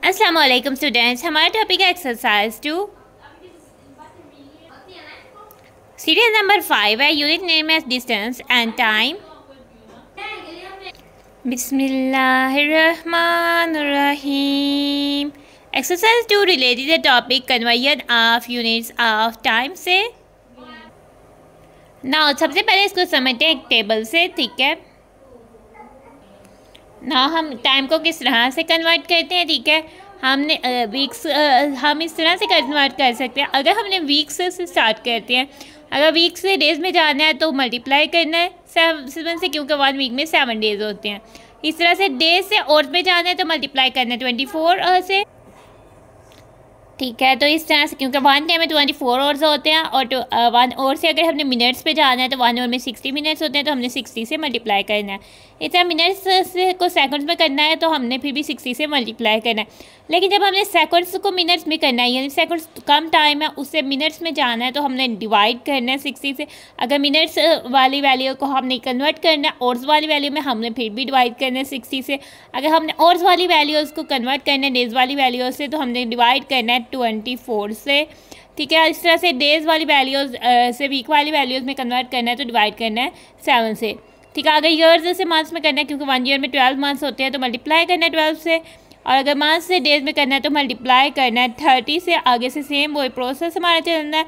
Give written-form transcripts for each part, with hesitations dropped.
अस्सलाम वालेकुम स्टूडेंट्स। हमारा टॉपिक है एक्सरसाइज 2, सीरियल नंबर 5 है। यूनिट नेम है डिस्टेंस एंड टाइम। बिस्मिल्लाहिर्रहमानिर्रहीम। Exercise 2 related the topic conversion of units of time से। ना सबसे पहले इसको समझते हैं एक टेबल से, ठीक है ना। हम टाइम को किस तरह से कन्वर्ट करते हैं, ठीक है। हमने वीक्स हम इस तरह से कन्वर्ट कर सकते हैं। अगर हमने वीक्स से स्टार्ट करते हैं, अगर वीक से डेज़ में जाना है तो मल्टीप्लाई करना है 7 से, क्योंकि 1 वीक में 7 डेज़ होते हैं। इस तरह से डेज से आवर्स में जाना है तो मल्टीप्लाई करना है 24 से, ठीक है। तो इस तरह से क्योंकि 1 डे में 24 आवर्स होते हैं और 1 आवर से अगर हमने मिनट्स पे जाना है तो 1 आवर में 60 मिनट्स होते हैं, तो हमने 60 से मल्टीप्लाई करना है। इस तरह मिनट्स से को सेकंड्स में करना है तो हमने फिर भी 60 से मल्टीप्लाई करना है। लेकिन जब हमने सेकंड्स को मिनट्स में करना है, यानी सेकंड्स कम टाइम है उससे मिनट्स में जाना है, तो हमने डिवाइड करना है 60 से। अगर मिनट्स वाली वैल्यू को हमने कन्वर्ट करना है आवर्स वाली वैल्यू में, हमने फिर भी डिवाइड करना है 60 से। अगर हमने आवर्स वाली वैल्यूज़ को कन्वर्ट करना है डेज़ वाली वैल्यूज़ से, तो हमने डिवाइड करना है 24 से, ठीक है। इस तरह से डेज़ वाली वैल्यूज़ से वीक वाली वैल्यूज़ में कन्वर्ट करना है तो डिवाइड करना है 7 से, ठीक है। अगर ईयर्स से मंथ्स में करना है, क्योंकि 1 ईयर में 12 मंथ्स होते हैं, तो मल्टीप्लाई करना है 12 से। और अगर मंथ से डेज़ में करना है तो मल्टीप्लाई करना है 30 से। आगे से सेम वही प्रोसेस हमारा चलना है।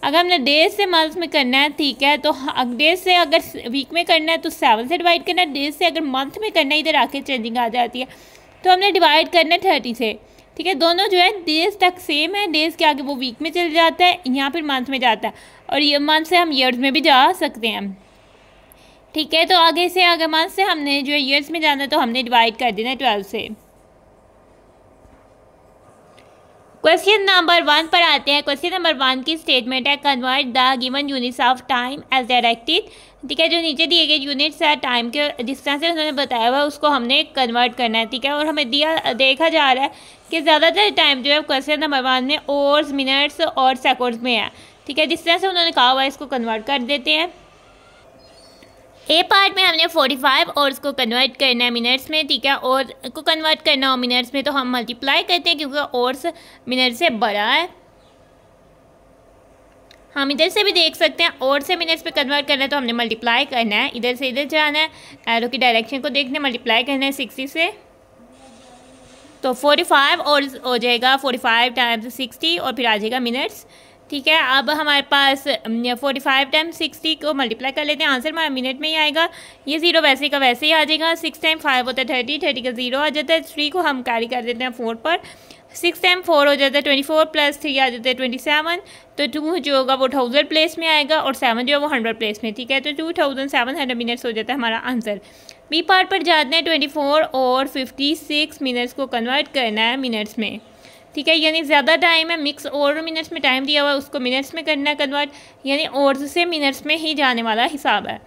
अगर हमने डेज से मंथ में करना है, ठीक है, तो डेज से अगर वीक में करना है तो 7 से डिवाइड करना है। डेज से अगर मंथ में करना है, इधर आके चेंजिंग आ जाती है, तो हमने डिवाइड करना है 30 से, ठीक है। दोनों जो है डेज तक सेम है, डेज के आगे वो वीक में चल जाता है, यहाँ फिर मंथ में जाता है, और ये मंथ से हम ईयर्स में भी जा सकते हैं, ठीक है। तो आगे से अगर मंथ से हमने जो है ईयर्स में जाना है तो हमने डिवाइड कर देना है 12 से। क्वेश्चन नंबर 1 पर आते हैं। क्वेश्चन नंबर 1 की स्टेटमेंट है, convert the given units of time as directed, ठीक है। जो नीचे दिए गए यूनिट्स है टाइम के, जिस तरह से उन्होंने बताया हुआ उसको हमने कन्वर्ट करना है, ठीक है। और हमें देखा जा रहा है कि ज़्यादातर टाइम जो है क्वेश्चन नंबर 1 में आवर्स, मिनट्स और सेकंड्स में है, ठीक है। जिस तरह से उन्होंने कहा हुआ है इसको कन्वर्ट कर देते हैं। ए पार्ट में हमने 45 आवर्स को कन्वर्ट करना है मिनट्स में, ठीक है। और को कन्वर्ट करना हो मिनट्स में तो हम मल्टीप्लाई करते हैं, क्योंकि आवर्स मिनट से बड़ा है। हम इधर से भी देख सकते हैं, आवर्स से मिनट्स पे कन्वर्ट करना है तो हमने मल्टीप्लाई करना है, इधर से इधर जाना है, एरो की डायरेक्शन को देखना है, मल्टीप्लाई करना है 60 से, तो 45 आवर्स हो जाएगा। 45 टाइम्स 60 और फिर आ जाएगा मिनट्स, ठीक है। अब हमारे पास 45 टाइम्स 60 को मल्टीप्लाई कर लेते हैं, आंसर हमारा मिनट में ही आएगा। ये 0 वैसे का वैसे ही आ जाएगा। 6 टाइम 5 होता है 30, 30 का 0 आ जाता है। 3 को हम कैरी कर देते हैं 4 पर, 6 टाइम 4 हो जाता है 24 प्लस 3 आ जाता है 27। तो 2 जो होगा वो 1000 प्लेस में आएगा और 7 जो है वो 100 प्लेस में, ठीक है। तो 2700 मिनट्स हो जाता है हमारा आंसर। बी पार्ट पर जाते हैं। 24 और 56 मिनट्स को कन्वर्ट करना है मिनट्स में, ठीक है। यानी ज़्यादा टाइम है, मिक्स और मिनट्स में टाइम दिया हुआ है उसको मिनट्स में करना है कन्वर्ट, यानी और से मिनट्स में ही जाने वाला हिसाब है।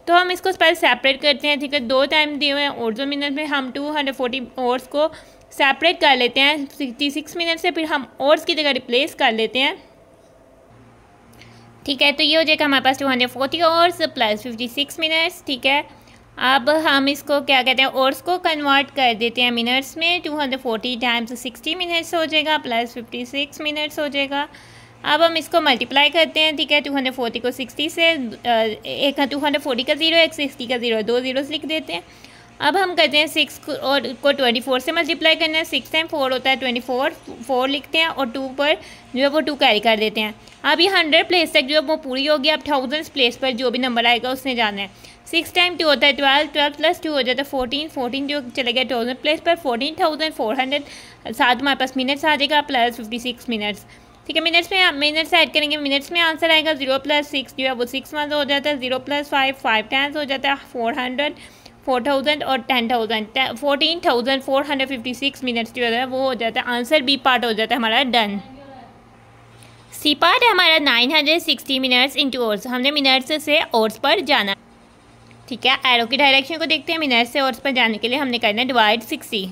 तो हम इसको पहले सेपरेट करते हैं, ठीक है। 2 टाइम दिए हुए हैं और 2 मिनट में, हम 240 आवर्स को सेपरेट कर लेते हैं 66 मिनट से, फिर हम आवर्स की जगह रिप्लेस कर लेते हैं, ठीक है। तो ये हो जाएगा हमारे पास 240 आवर्स प्लस 56 मिनट्स, ठीक है। अब हम इसको क्या कहते हैं, आवर्स को कन्वर्ट कर देते हैं मिनट्स में। 240 टाइम्स 60 मिनट्स हो जाएगा प्लस 56 मिनट्स हो जाएगा। अब हम इसको मल्टीप्लाई करते हैं, ठीक है। 240 को 60 से, एक 240 का 0, एक 60 का 0, 2 ज़ीरोस लिख देते हैं। अब हम करते हैं 6 को 24 से मल्टीप्लाई करना है। 6 टाइम 4 होता है 24, 4 लिखते हैं और 2 पर जो है वो 2 कैरी कर देते हैं। अब ये 100 प्लेस तक जो है वो पूरी होगी। अब 1000 प्लेस पर जो भी नंबर आएगा उसने जाना है। 6 टाइम 2 होता है 12, 12 प्लस 2 हो जाता है 14, 14 जो चले गया 1000 प्लेस पर, 14,400। साथ हमारे पास मिनट्स आ जाएगा प्लस 56 मिनट्स, ठीक है। मिनट्स ऐड करेंगे, मिनट्स में आंसर आएगा 0 प्लस 6 जो है वो 6 मंथ हो जाता है। 0 प्लस 5 5 टाइम्स हो जाता है 400, 4000 और 10,000, 14,456 मिनट्स जो है वो हो जाता है आंसर। बी पार्ट हो जाता है हमारा डन। सी पार्ट है हमारा 960 मिनट्स इंटू आवर्स। हमने मिनट्स से आवर्स पर जाना, ठीक है। एरो की डायरेक्शन को देखते हैं, मिनट्स से आवर्स पर जाने के लिए हमने करना है डिवाइड 60।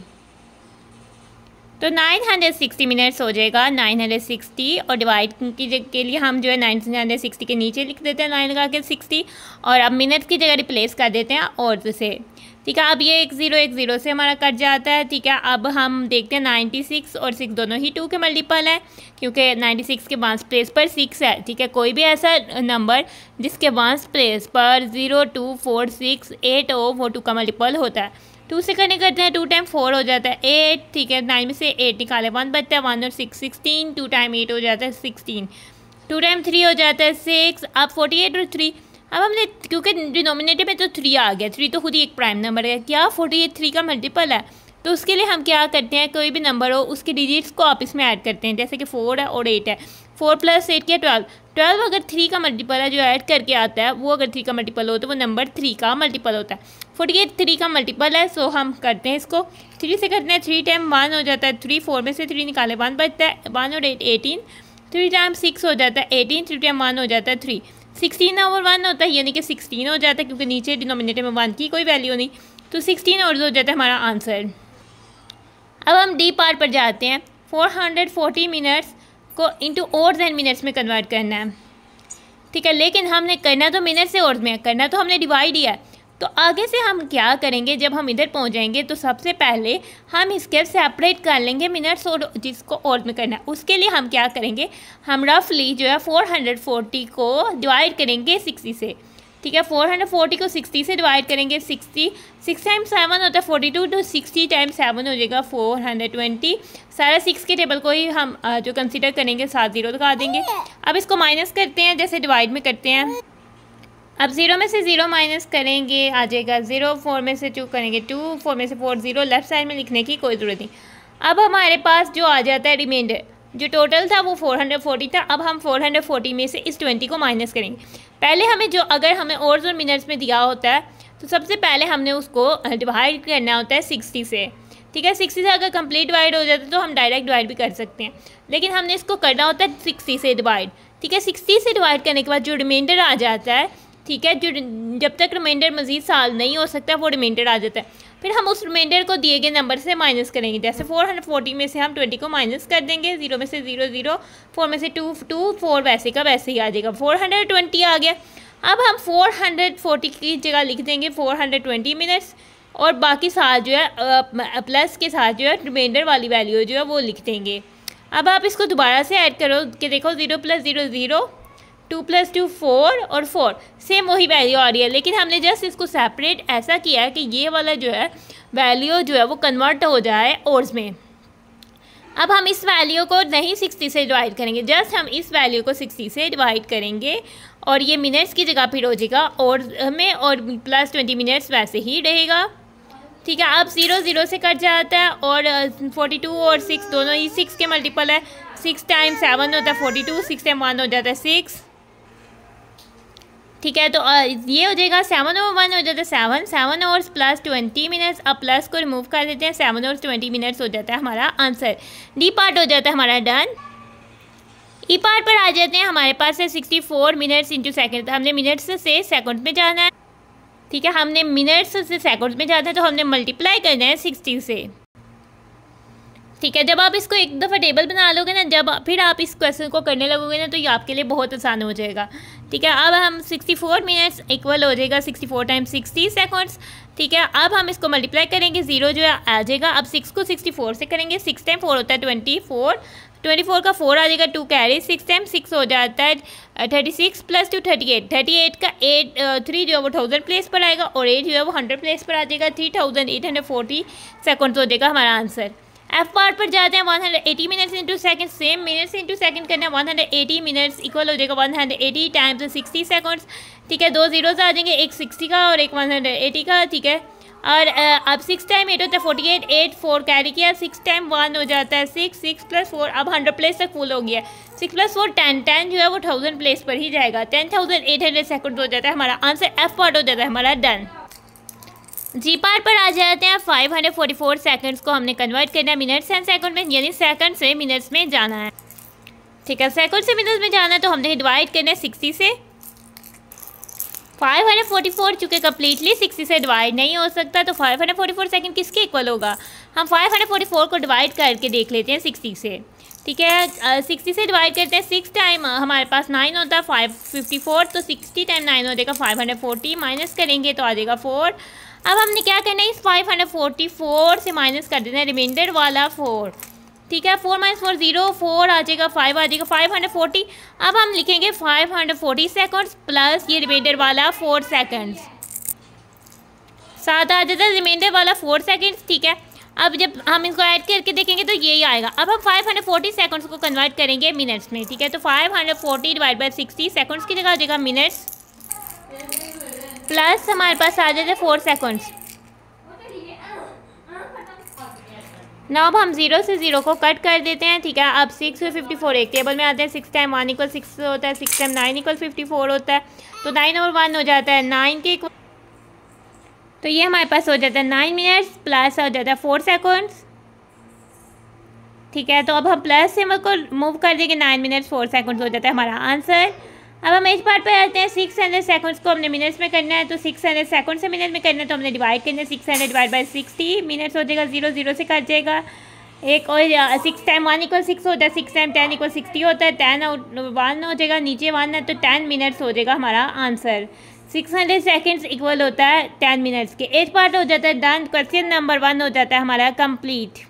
तो 960 मिनट्स हो जाएगा 960, और डिवाइड की जगह के लिए हम जो है 960 के नीचे लिख देते हैं 9 लगा के 60, और अब मिनट्स की जगह रिप्लेस कर देते हैं और से। ठीक है, अब ये एक ज़ीरो से हमारा कट जाता है। ठीक है, अब हम देखते हैं 96 और 6 दोनों ही 2 के मल्टीपल है, क्योंकि 96 के 1 प्लेस पर 6 है। ठीक है, कोई भी ऐसा नंबर जिसके 1 प्लेस पर 0, 2, 4, 6, 8 हो वो 2 का मल्टीपल होता है। 2 से करने करते हैं 2 टाइम 4 हो जाता है 8। ठीक है, 9 में से 8 निकाले 1 बचता है 1 और 6 16, 2 टाइम 8 हो जाता है 16, 2 टाइम 3 हो जाता है 6। अब 48 और 3, अब हमने क्योंकि डिनोमिनेटर में तो 3 आ गया, 3 तो खुद ही एक प्राइम नंबर है, क्या 48 3 का मल्टीपल है। तो उसके लिए हम क्या करते हैं, कोई भी नंबर हो उसके डिजिट्स को आप इसमें ऐड करते हैं, जैसे कि 4 है और 8 है। 4 + 8 क्या 12, 12 अगर 3 का मल्टीपल है जो ऐड करके आता है वो अगर 3 का मल्टीपल हो तो वो नंबर 3 का मल्टीपल होता है। 48 3 का मल्टीपल है, सो हम करते हैं इसको 3 से करते हैं। 3 टाइम 1 हो जाता है 3, 4 में से 3 निकाले 1 बचता है 1 और 8 18, 3 टाइम 6 हो जाता है 18, 3 टाइम 1 हो जाता है 3, 16 और 1 होता है, यानी कि 16 हो जाता है, क्योंकि नीचे डिनोमिनेटर में 1 की कोई वैल्यू नहीं, तो 16 और हो जाता है हमारा आंसर। अब हम डी पार्ट पर जाते हैं। 440 मिनट्स को इंटू आवर्स एंड मिनट्स में कन्वर्ट करना है। ठीक है, लेकिन हमने करना तो मिनट से आवर्स में, करना तो हमने डिवाइड ही है। तो आगे से हम क्या करेंगे, जब हम इधर पहुंच जाएंगे तो सबसे पहले हम इसके सेपरेट कर लेंगे मिनट्स और जिसको आवर्स में करना है। उसके लिए हम क्या करेंगे, हम रफली जो है 440 को डिवाइड करेंगे 60 से। ठीक है, 440 को 60 से डिवाइड करेंगे। 60 6 टाइम 7 होता है 42, तो 60 टाइम 7 हो जाएगा 420। सारा 6 के टेबल को ही हम जो कंसीडर करेंगे 7 0 लगा देंगे। अब इसको माइनस करते हैं जैसे डिवाइड में करते हैं। अब 0 में से 0 माइनस करेंगे आ जाएगा 0, 4 में से 2 करेंगे 2, 4 में से 4 0, लेफ्ट साइड में लिखने की कोई ज़रूरत नहीं। अब हमारे पास जो आ जाता है रिमाइंडर, जो टोटल था वो 440 था। अब हम 440 में से इस 20 को माइनस करेंगे। पहले हमें जो अगर हमें आवर्स और मिनट्स में दिया होता है तो सबसे पहले हमने उसको डिवाइड करना होता है 60 से। ठीक है, 60 से अगर कंप्लीट डिवाइड हो जाता है तो हम डायरेक्ट डिवाइड भी कर सकते हैं, लेकिन हमने इसको करना होता है 60 से डिवाइड। ठीक है, 60 से डिवाइड करने के बाद जो रिमाइंडर आ जाता है, ठीक है, जो जब तक रिमाइंडर मज़ीद साल नहीं हो सकता वो रिमाइंडर आ जाता है। फिर हम उस रिमाइंडर को दिए गए नंबर से माइनस करेंगे। जैसे 440 में से हम 20 को माइनस कर देंगे, 0 में से 0 0, 4 में से 2 2, 4 वैसे का वैसे ही आ जाएगा, 420 आ गया। अब हम 440 की जगह लिख देंगे 420 मिनट्स, और बाकी साथ जो है प्लस के साथ जो है रिमाइंडर वाली वैल्यू जो है वो लिख देंगे। अब आप इसको दोबारा से ऐड करो कि देखो 0 + 0 0, 2 + 2 4 और 4 सेम वही वैल्यू आ रही है, लेकिन हमने जस्ट इसको सेपरेट ऐसा किया है कि ये वाला जो है वैल्यू जो है वो कन्वर्ट हो जाए आवर्स में। अब हम इस वैल्यू को नहीं 60 से डिवाइड करेंगे, जस्ट हम इस वैल्यू को 60 से डिवाइड करेंगे और ये मिनट्स की जगह फिर हो जाएगा और में, और +20 मिनट्स वैसे ही रहेगा। ठीक है, अब 0 0 से कट जाता है और 42 और 6 दोनों ही 6 के मल्टीपल है। 6 टाइम 7 होता है 42, 6 टाइम 1 हो जाता है 6। ठीक है, तो ये हो जाएगा 7 और 1 हो जाता है 7, 7 और +20 मिनट्स। अब प्लस को रिमूव कर देते हैं, 7 और 20 मिनट्स हो जाता है हमारा आंसर। डी पार्ट हो जाता है हमारा डन। ई पार्ट पर आ जाते हैं, हमारे पास है 64 मिनट्स इंटू सेकेंड। हमने मिनट्स से सेकंड में जाना है। ठीक है, हमने मिनट्स से सेकंड में जाना है तो हमने मल्टीप्लाई करना है 60 से। ठीक है, जब आप इसको एक दफ़ा टेबल बना लोगे ना, जब फिर आप इस क्वेश्चन को करने लगोगे ना तो ये आपके लिए बहुत आसान हो जाएगा। ठीक है, अब हम 64 मिनट्स इक्वल हो जाएगा 64 टाइम 60 सेकंड्स। ठीक है, अब हम इसको मल्टीप्लाई करेंगे, 0 जो है आ जाएगा। अब 6 को 64 से करेंगे, 6 टाइम 4 होता है 24, 24 का 4 आ जाएगा, 2 कैरी, 6 टाइम 6 हो जाता है 36 + 2 38, 38 का 3 जो है वो 1000 प्लेस पर आएगा और 8 जो है वो 100 प्लेस पर आ जाएगा। 3840 सेकंड्स हो जाएगा हमारा आंसर। एफ पार्ट पर जाते हैं, 180 minutes into second, same minutes into second करना है। 180 मिनट्स इक्वल हो जाएगा 180 टाइम्स 60 सेकंड्स। ठीक है, 2 ज़ीरोज़ आ जाएंगे, एक 60 का और एक 180 का। ठीक है, और अब 6 टाइम 8 होता है 48, 8 4 कैरी किया, 6 टाइम 1 हो जाता है 6, 6 + 4 अब 100 प्लेस तक फुल हो गया। 6 + 4 10, 10 जो है वो 1000 प्लेस पर ही जाएगा। 10,800 सेकंड हो जाता है हमारा आंसर। एफ पार्ट हो जाता है हमारा डन। जी पार्ट पर आ जाते हैं, 544 सेकंड्स को हमने कन्वर्ट करना है मिनट्स एंड सेकंड में, यानी सेकंड से मिनट्स में जाना है। ठीक है, सेकंड से मिनट्स में जाना है तो हमने डिवाइड करना है 60 से। 544 चूँकि कम्प्लीटली 60 से डिवाइड नहीं हो सकता, तो 544 सेकंड किसके इक्वल होगा? हम 544 को डिवाइड करके देख लेते हैं 60 से, ठीक है। 60 से डिवाइड करते हैं, 6 टाइम हमारे पास 9 होता है 554, तो 60 टाइम 9 हो जाएगा 540, माइनस करेंगे तो आ जाएगा 4। अब हमने क्या करना है, इस 544 से माइनस कर देना है रिमाइंडर वाला 4, ठीक है। 4 - 4 0, 4 आ जाएगा, 5 आ जाएगा, 540। अब हम लिखेंगे 540 सेकंड्स प्लस ये रिमाइंडर वाला 4 सेकंड्स, साथ आ जाता है रिमाइंडर वाला 4 सेकंड्स, ठीक है। अब जब हम इसको ऐड करके देखेंगे तो यही आएगा। अब हम 540 सेकंड्स को कन्वर्ट करेंगे मिनट्स में, ठीक है। तो 540 डिवाइड बाई 60 सेकंड्स की जगह आ जाएगा मिनट्स, प्लस हमारे पास आ जाता है 4 सेकंड्स। ना अब हम 0 से 0 को कट कर देते हैं, ठीक है। अब 6 और 54 एक टेबल में आते हैं, 6 टाइम 1 = 6 होता है, 6 टाइम 9 = 54 होता है, तो 9 और 1 हो जाता है 9 के, तो ये हमारे पास हो जाता है 9 मिनट्स प्लस हो जाता है 4 सेकंड्स, ठीक है। तो अब हम प्लस सिंबल को मूव कर देंगे, 9 मिनट्स 4 सेकंड्स हो जाता है हमारा आंसर। अब हम इस पार्ट पर आते हैं, 600 सेकंड्स को हमने मिनट्स में करना है, तो 600 सेकंड से मिनट में करना है, तो हमने डिवाइड करना है, 600 डिवाइड बाई 60 मिनट्स हो जाएगा, 0 0 से कट जाएगा एक, और 6 टाइम 1 = 6 होता है, 6 टाइम 10 = 60 होता है, 10 और 1 हो जाएगा, नीचे 1 है, तो 10 मिनट्स हो जाएगा हमारा आंसर। 600 सेकंड्स इक्वल होता है 10 मिनट्स के। एक पार्ट हो जाता है डन, क्वेश्चन नंबर 1 हो जाता है हमारा कंप्लीट।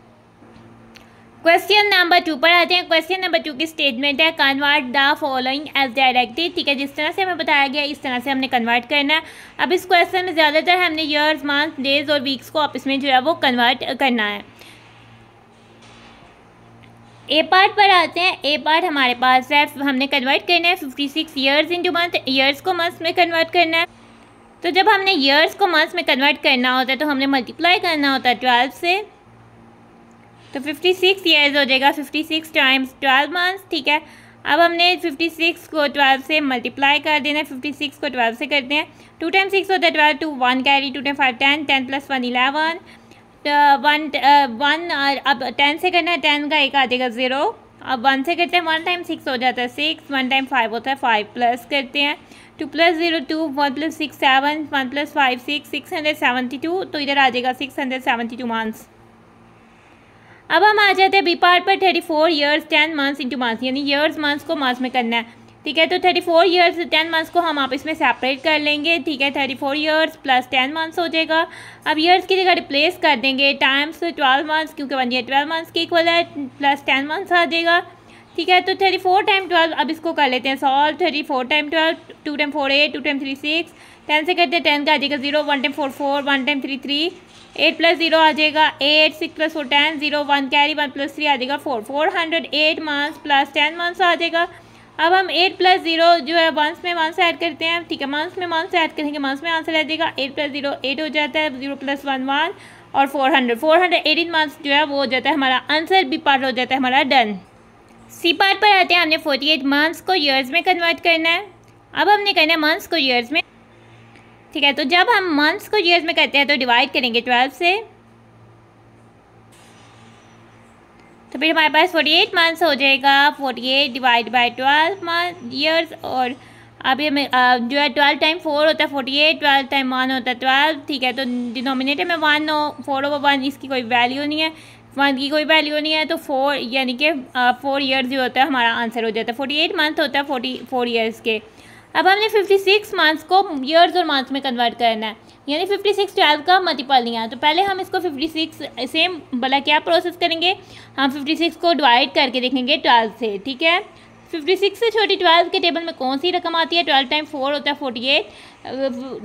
क्वेश्चन नंबर 2 पर आते हैं। क्वेश्चन नंबर 2 की स्टेटमेंट है, convert the following as directed, ठीक है। जिस तरह से हमें बताया गया इस तरह से हमने कन्वर्ट करना है। अब इस क्वेश्चन में ज़्यादातर हमने ईयर्स, मंथ, डेज और वीक्स को आपस में जो है वो कन्वर्ट करना है। ए पार्ट पर आते हैं। ए पार्ट हमारे पास है, हमने कन्वर्ट करना है 56 ईयर्स इंटू मंथ, ईयर्स को मंथ्स में कन्वर्ट करना है। तो जब हमने ईयर्स को मंथ्स में कन्वर्ट करना होता है तो हमने मल्टीप्लाई करना होता है 12 से, तो 56 ईयर्स हो जाएगा 56 टाइम्स 12 मंथ्स, ठीक है। अब हमने 56 को 12 से मल्टीप्लाई कर देना है, 56 को 12 से करते हैं, 2 टाइम 6 होता है 12, 2 1 कैरी, 2 टाइम 5 10, 10 + 1 11, 1 अब 10 से करना है, 10 का एक आ जाएगा 0, अब 1 से करते हैं, 1 टाइम 6 हो जाता है 6, 1 टाइम 5 होता है 5, प्लस करते हैं 2 + 0 2, 1 + 6 7, 1 + 5 6, 672, तो इधर आ जाएगा 672 मंथ्स। अब हम आ जाते हैं बी पार्ट पर, 34 ईयर्स 10 मंथ्स इंटू मंथ्स, यानी ईयर्स मंथ्स को मंथ्स में करना है, ठीक है। तो 34 ईयर्स 10 मंथ्स को हम आप इसमें सेपरेट कर लेंगे, ठीक है। 34 ईयर्स प्लस 10 मंथ्स हो जाएगा। अब ईयर्स की जगह रिप्लेस कर देंगे टाइम्स 12 मंथ्स, क्योंकि 1 ईयर 12 मंथ्स के इक्वल है, प्लस 10 मंथ्स आ जाएगा, ठीक है। तो 34 टाइम 12, अब इसको कर लेते हैं सॉल्व। 34 टाइम 12, 2 टाइम 4 8, 2 टाइम 3 6, 10 से करते हैं 10 का आ जाएगा 0, 1 टाइम 4 4, 1 टाइम 3 3, 8 + 0 आ जाएगा 8, 6 + 4 10, 0 1 कैरी, 1 + 3 आ जाएगा 4, 408 मंथ्स प्लस 10 मंथ्स आ जाएगा। अब हम 8 + 0 जो है मंथ्स में मंथ्स ऐड करते हैं, ठीक है। मंथ्स में मंथ्स ऐड करेंगे, मंथ्स में आंसर आ जाएगा 8 + 0 8 हो जाता है, 0 + 1 1, और 418 मंथ्स जो है वो हो जाता है हमारा आंसर। बी पार्ट हो जाता है हमारा डन। सी पार्ट पर आते हैं, हमने 48 मंथ्स को ईयर्स में कन्वर्ट करना है। अब हमने करना है मंथ्स को ईयर्स में, ठीक है। तो जब हम मंथ्स को ईयर्स में करते हैं तो डिवाइड करेंगे 12 से, तो फिर हमारे पास 48 मंथ्स हो जाएगा, 48 डिवाइड बाई 12 मंथ ईयर्स, और अभी हमें जो है 12 टाइम 4 होता है 48, 12 टाइम 1 होता है 12, ठीक है। तो डिनोमिनेटर में 1 हो, 4/1 इसकी कोई वैल्यू नहीं है, 1 की कोई वैल्यू नहीं है, तो 4 यानी कि 4 ईयर्स जो होता है हमारा आंसर हो जाता है। 48 मंथ होता है 44 ईयर्स के। अब हमने 56 मंथ्स को ईयर्स और मंथ्स में कन्वर्ट करना है, यानी 56 12 का मल्टीपल नहीं है, तो पहले हम इसको 56 सेम भला क्या प्रोसेस करेंगे, हम 56 को डिवाइड करके देखेंगे 12 से, ठीक है। 56 से छोटी 12 के टेबल में कौन सी रकम आती है, 12 टाइम 4 होता है 48,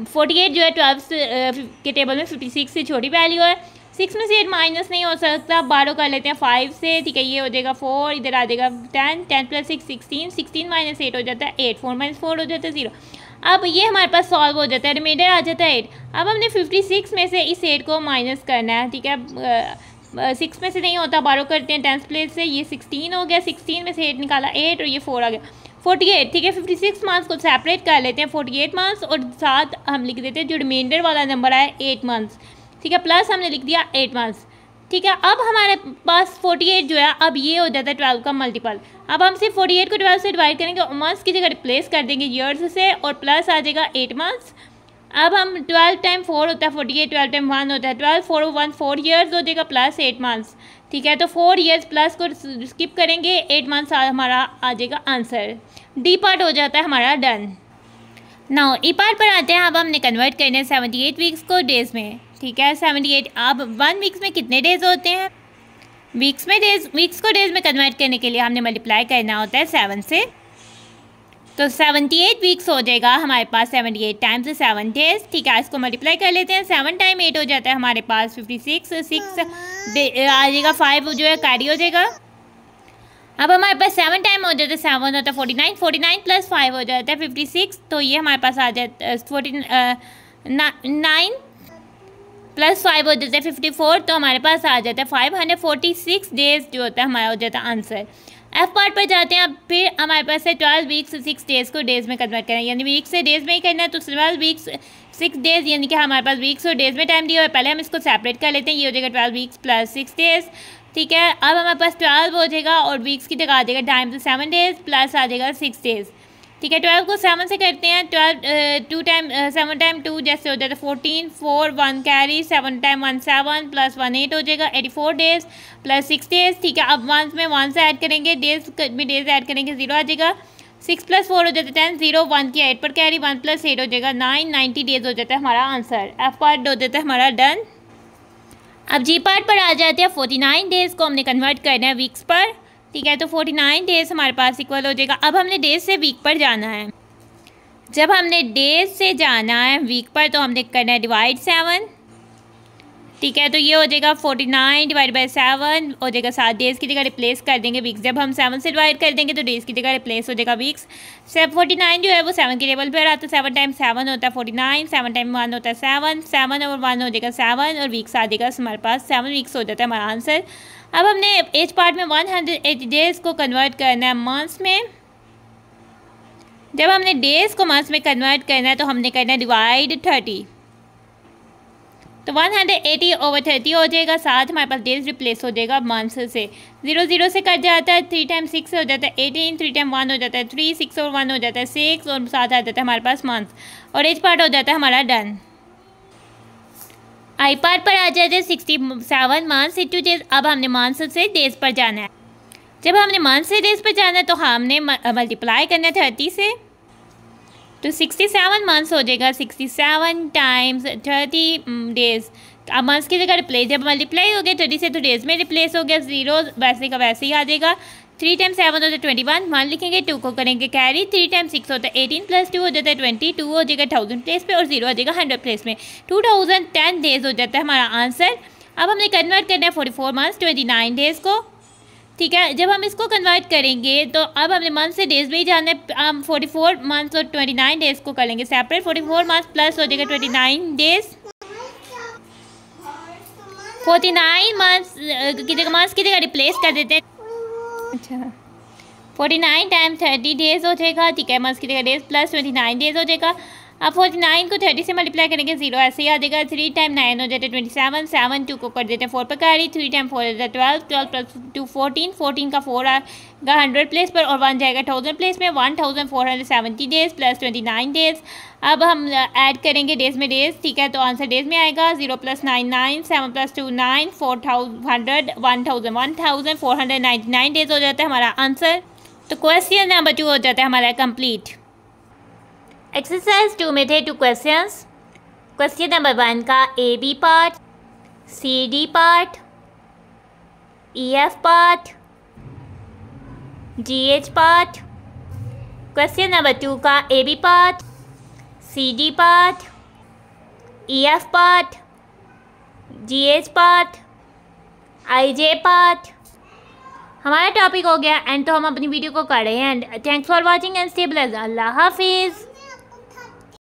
48 जो है 12 के टेबल में 56 से छोटी वैल्यू है। 6 में से 8 माइनस नहीं हो सकता, 12 कर लेते हैं 5 से, ठीक है। ये हो जाएगा 4, इधर आ जाएगा 10, 10 + 6 16, 16 - 8 हो जाता है 8, 4 - 4 हो जाता है 0। अब ये हमारे पास सॉल्व हो जाता है, रिमाइंडर आ जाता है 8। अब हमने 56 में से इस 8 को माइनस करना है, ठीक है। 6 में से नहीं होता, 12 करते हैं 10 प्लेस से, ये 16 हो गया, 16 में से 8 निकाला 8, और ये 4 आ गया 48, ठीक है। 56 मंथ्स को सेपरेट कर लेते हैं 48 मंथ्स, और साथ हम लिख देते हैं जो रिमाइंडर वाला नंबर है 8 मंथ्स, ठीक है। प्लस हमने लिख दिया 8 मंथ्स, ठीक है। अब हमारे पास 48 जो है, अब ये हो जाता है 12 का मल्टीपल। अब हम सिर्फ 48 को 12 से डिवाइड करेंगे और मंथ्स की जगह रिप्लेस कर देंगे ईयर्स से और प्लस आ जाएगा 8 मंथ्स। अब हम 12 टाइम 4 होता है 48, 12 टाइम 1 होता है 12, 4 1 4 ईयर्स हो जाएगा प्लस 8 मंथ्स। ठीक है, तो 4 ईयर्स प्लस को स्किप करेंगे, 8 मंथ्स हमारा आ जाएगा आंसर। डी पार्ट हो जाता है हमारा डन। नाउ ई पार्ट पर आते हैं। अब हमने कन्वर्ट करना है 78 वीक्स को डेज़ में। ठीक है, 78। अब 1 वीक्स में कितने डेज़ होते हैं? वीक्स को डेज़ में कन्वर्ट करने के लिए हमने मल्टीप्लाई करना होता है 7 से। तो 78 वीक्स हो जाएगा हमारे पास 78 टाइम्स 7 डेज। ठीक है, इसको मल्टीप्लाई कर लेते हैं। 7 टाइम 8 हो जाता है हमारे पास 56, 6 आ जाएगा, 5 जो है कैरी हो जाएगा। अब हमारे पास 7 टाइम हो जाता है 7 होता है 49, 49 प्लस 5 हो जाता है 56। तो ये हमारे पास आ जाता है 9 प्लस 5 हो जाता है 54। तो हमारे पास आ जाता है 546 डेज जो होता है हमारा हो जाता है आंसर। एफ पार्ट पर जाते हैं। अब फिर हमारे पास है 12 वीक्स 6 डेज़ को डेज़ में कन्वर्ट करना है, यानी वीक्स से डेज़ में ही करना है। तो 12 वीक्स 6 डेज़, यानी कि हमारे पास वीक्स और डेज़ में टाइम दिया हुआ है। पहले हम इसको सेपरेट कर लेते हैं, ये हो जाएगा 12 वीक्स प्लस 6 डेज़। ठीक है, अब हमारे पास 12 हो जाएगा और वीक्स की जगह आ जाएगा टाइम तो 7 डेज़ प्लस आ जाएगा 6 डेज़। ठीक है, 12 को 7 से करते हैं। 7 टाइम 2 जैसे हो जाता है 14, 4 1 कैरी, 7 टाइम 1 7 प्लस 1 8 हो जाएगा 84 डेज़ प्लस 6 डेज़। ठीक है, अब 1 में 1 से ऐड करेंगे, डेज़ में डेज़ ऐड करेंगे, 0 आ जाएगा। 6 प्लस 4 हो जाता है 10, 0 1 की 8 पर कैरी, 1 प्लस 8 हो जाएगा 9, 90 डेज़ हो जाता है हमारा आंसर। एफ पार्ट हो जाता है हमारा डन। अब जी पार्ट पर आ जाते हैं। 49 डेज़ को हमने कन्वर्ट करना है वीक्स पर। ठीक है, तो 49 डेज़ हमारे पास इक्वल हो जाएगा। अब हमने डेज़ से वीक पर जाना है। जब हमने डेज़ से जाना है वीक पर तो हमने करना है डिवाइड 7। ठीक है, तो ये हो जाएगा 49 डिवाइड बाई 7 हो जाएगा 7 डेज़ की जगह रिप्लेस कर देंगे वीक्स। जब हम 7 से डिवाइड कर देंगे तो डेज़ की जगह रिप्लेस हो जाएगा वीक्स। 49 जो है वो 7 के टेबल पर आता है। 7 टाइम 7 होता है 49, 7 टाइम 1 होता है 7, 7 और 1 हो जाएगा 7 और वीक्स आ जाएगा हमारे पास 7 वीक्स हो जाता है हमारा आंसर। अब हमने एज पार्ट में 180 डेज़ को कन्वर्ट करना है मंथ्स में। जब हमने डेज़ को मंथ्स में कन्वर्ट करना है तो हमने करना है डिवाइड 30। तो 180 ओवर 30 हो जाएगा। साथ हमारे पास डेज रिप्लेस हो जाएगा मंथ्स से। 0 0 से कट जाता है। 3 टाइम 6 हो जाता है 18, 3 टाइम 1 हो जाता है 3, 6 और 1 हो जाता है 6 और साथ आ जाता है हमारे पास मंथ्स और एज पार्ट हो जाता है हमारा डन। आई पार्ट पर आ जाते हैं 67 मंथ्स इंटू डेज। अब हमने मंथ्स से डेज पर जाना है। जब हमने मंथ से डेज पर जाना है तो हमने मल्टीप्लाई करना है 30 से। तो 67 मंथ्स हो जाएगा 67 टाइम्स 30 डेज़। अब मंथ्स की जगह रिप्लेस, जब मल्टीप्लाई हो गया 30 से तो डेज़ में रिप्लेस हो गया, 0 वैसे का वैसे ही आ जाएगा। 3 टाइम 7 होता है 21, 1 लिखेंगे, 2 को करेंगे कैरी। 3 टाइम 6 होता है 18 प्लस 2 हो जाता है 20, 2 हो जाएगा 1000 प्लेस पे और 0 हो जाएगा 100 प्लेस में। 2010 डेज़ हो जाता है हमारा आंसर। अब हमने कन्वर्ट करना है 44 मंथ्स 29 डेज़ को। ठीक है, जब हम इसको कन्वर्ट करेंगे तो अब हमने मंथ से डेज में ही जाना है। हम 44 मंथ्स और 29 डेज़ को कर लेंगे सेपरेट। 44 मंथ्स प्लस हो जाएगा 29 डेज़। 49 मंथ्स की जगह रिप्लेस कर देते हैं। अच्छा, 49 टाइम 30 डेज़ हो जाएगा। ठीक है, मंथ्स की जगह डेज प्लस 29 डेज़ हो जाएगा। अब 49 को 30 से मल्टीप्लाई करेंगे, 0 ऐसे ही आ जाएगा। 3 टाइम 9 हो जाता है 27, 7 2 को कर देते हैं 4 पर कैरी। 3 टाइम 4 हो जाता है 12, 12 प्लस 2 14, 14 का 4 आएगा 100 प्लेस पर और 1 जाएगा 1000 प्लेस में। 1470 डेज़ प्लस 29 डेज़। अब हम ऐड करेंगे डेज़ में डेज़। ठीक है, तो आंसर डेज़ में आएगा। 0 प्लस 9 9, 7 प्लस 2 9, 400 1499 डेज़ हो जाता है हमारा आंसर। तो क्वेश्चन नंबर 2 हो जाता है हमारा कंप्लीट। एक्सरसाइज 2 में थे 2 क्वेश्चंस। क्वेश्चन नंबर 1 का A B part, C D part, E F part, G H part. Question number 2 का A B part, C D part, E F part, G H part, I J part. हमारा topic हो गया and. तो हम अपनी video को कर रहे हैं and thanks for watching and stay blessed. अल्लाह हाफिज़।